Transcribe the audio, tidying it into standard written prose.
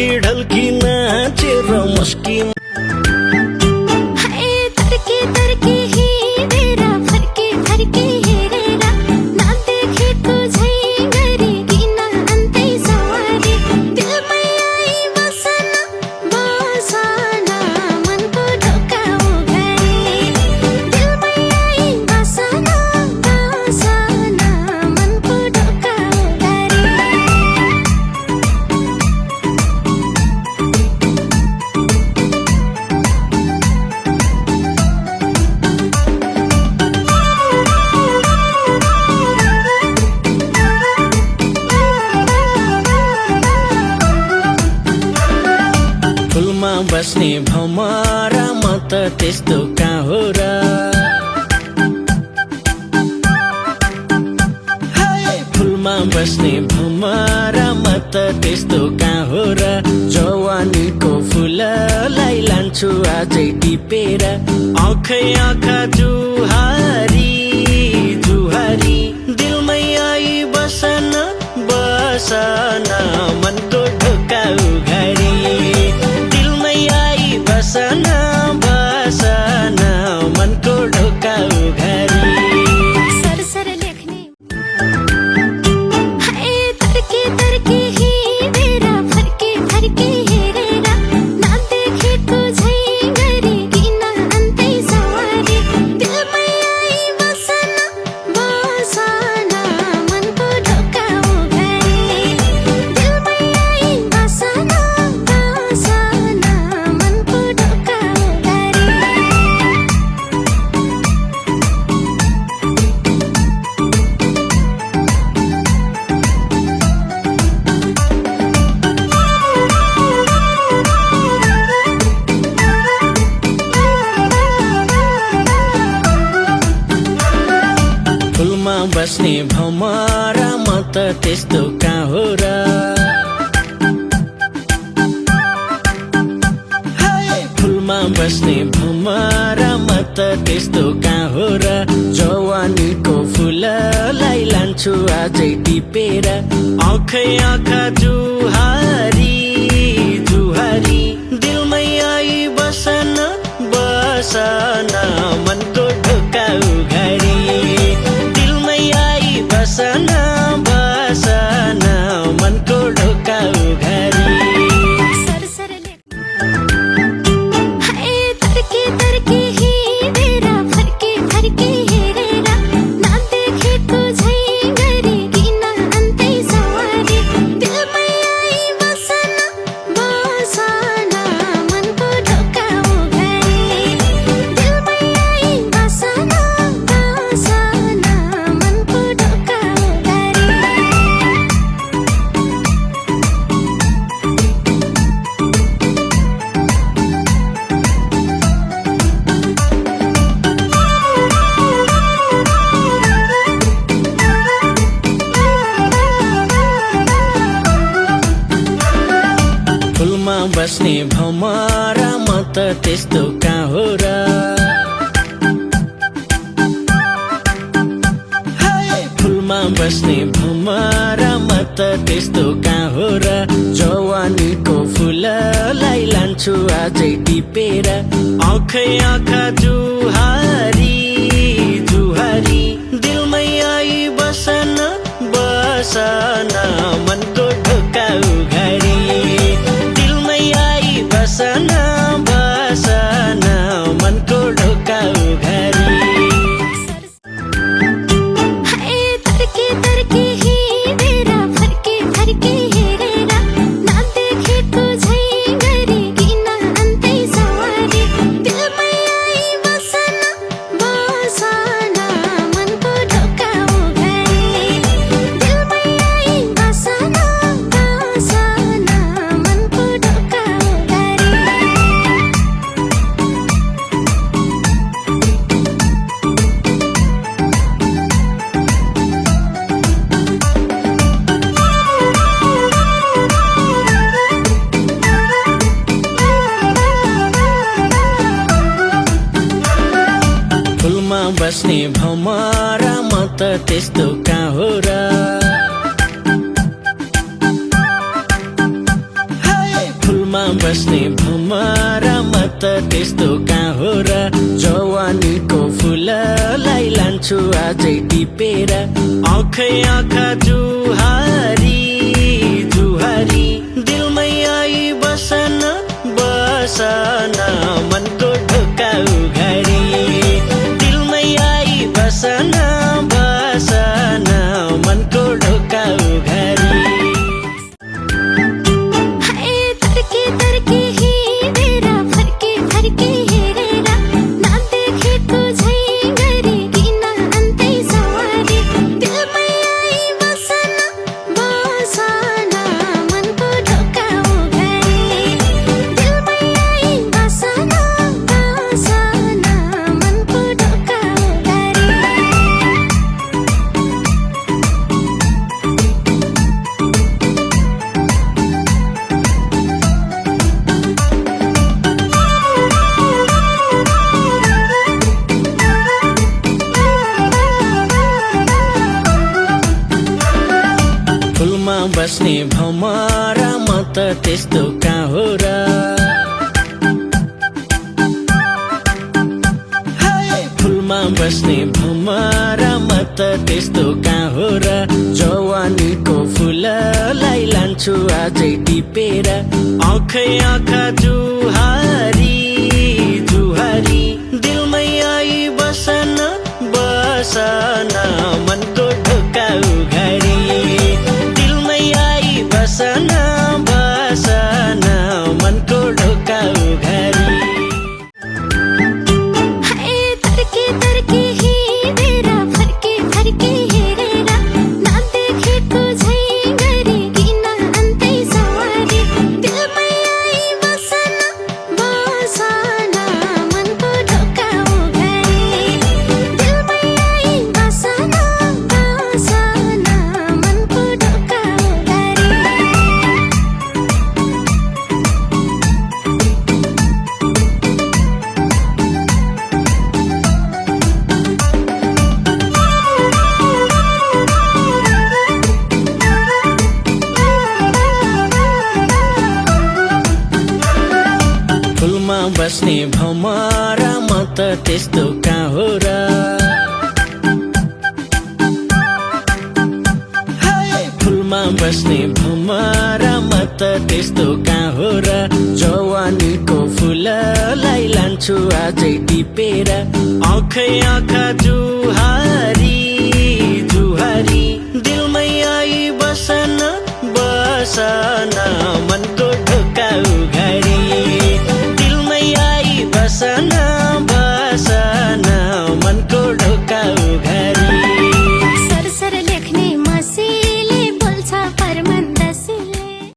ढल्की ढल्की नाचेर मस्की तर्के तर्के हिँडेर फर्के फर्के हेरेर नदेखेको झैँ गरी किन अन्तै सवारी दिलमै आई बसन बसन मनको ढोका उघारी दिलमै आई बसन बसन मनको ढोका उघारी फुलमा बस्ने भमरा म त त्यस्तो कहाँ हो र फुलमा बस्ने भमरा म त त्यस्तो कहाँ हो र जवानीको फुललाई लान्छु आजै टिपेर आँखै आँखा जुहारी जुहारी दिलमै आई बसन बसन मनको ढोका उघारी दिलमै आई बसन बसन मनको ढोका उघारी सरसर लेख्ने तर्के तर्के हिँडेर फर्के फर्के हेरेर नदेखेको झैँ गरी किन अन्तै सवारी दिलमै आई बसन बसन मनको ढोका उघारी दिलमै आई बसन बसन मनको ढोका उघारी फुलमा बस्ने भमरा म त त्यस्तो कहाँ हो र फुलमा बस्ने भमरा म त त्यस्तो कहाँ हो र जवानीको फुललाई लान्छु आजै टिपेर आँखै आँखा जुहारी जुहारी दिलमै आई बसन बसन मनको ढोका उघारी दिलमै आई बसन बसन मनको ढोका उघारी सरसर तर्के तर्के हिँडेर फर्के फर्के हेरेर नदेखेको झैँ गरी किन अन्तै सवारी दिलमै आई बसन बसन मनको ढोका उघारी दिलमै आई बसन बसन मनको ढोका उघारी फुलमा बस्ने भमरा म त त्यस्तो कहाँ हो र फुलमा बस्ने भमरा म त त्यस्तो कहाँ हो र जवानीको फुललाई लान्छु आजै टिपेर आँखै आँखा जुहारी जुहारी दिलमै आई बसन बसन मनको ढोका उघारी दिलमै आई बसन बसन मनको ढोका उघारी तर्के तर्के हिँडेर फर्के फर्के हेरेर नदेखेको झैँ गरी किन अन्तै सवारी दिलमै आई बसन बसन मनको ढोका उघारी दिलमै आई बसन बसन मनको ढोका उघारी फुलमा बस्ने भमरा म त त्यस्तो कहाँ हो र बस्ने भमरा म त त्यस्तो कहाँ हो र जवानीको फुललाई लान्छु अझै टिपेर आँखै आँखा जुहारी जुहारी दिलमै आई बसन बसन मनको ढोका उघारी दिलमै आई बसन बसन मनको ढोका उघारी हाय तर्के तर्के हिँडेर फर्के फर्के हेरेर नदेखे तुझै गरी किन अन्तै सवारी दिलमै आई बसन बसन मनको ढोका उघारी दिलमै आई बसन बसन मनको ढोका उघारी फुलमा बस्ने भमरा म त त्यस्तो कहाँ हो र फुलमा बस्ने भमरा म त त्यस्तो कहाँ हो र जवानीको फुललाई लान्छु अझै टिपेर आँखै आँखा जुहारी जुहारी दिलमै आई बसन बसन मनको ढोका उघारी दिलमै आई बसन बसन मनको ढोका उघारी हाय तर्के तर्के हिँडेर फर्के फर्के हेरेर नदेखे तुझै गरी किन अन्तै सवारी दिलमै आई बसन बसन मनको ढोका उघारी दिलमै आई बसन बसन मनको ढोका उघारी फुलमा बस्ने भमरा म त त्यस्तो कहाँ हो र फुलमा बस्ने भमरा म त त्यस्तो कहाँ हो र जवानीको फुललाई लान्छु अझै टिपेर आँखै आँखा जुहारी जुहारी दिलमै आई बसन बसन मनको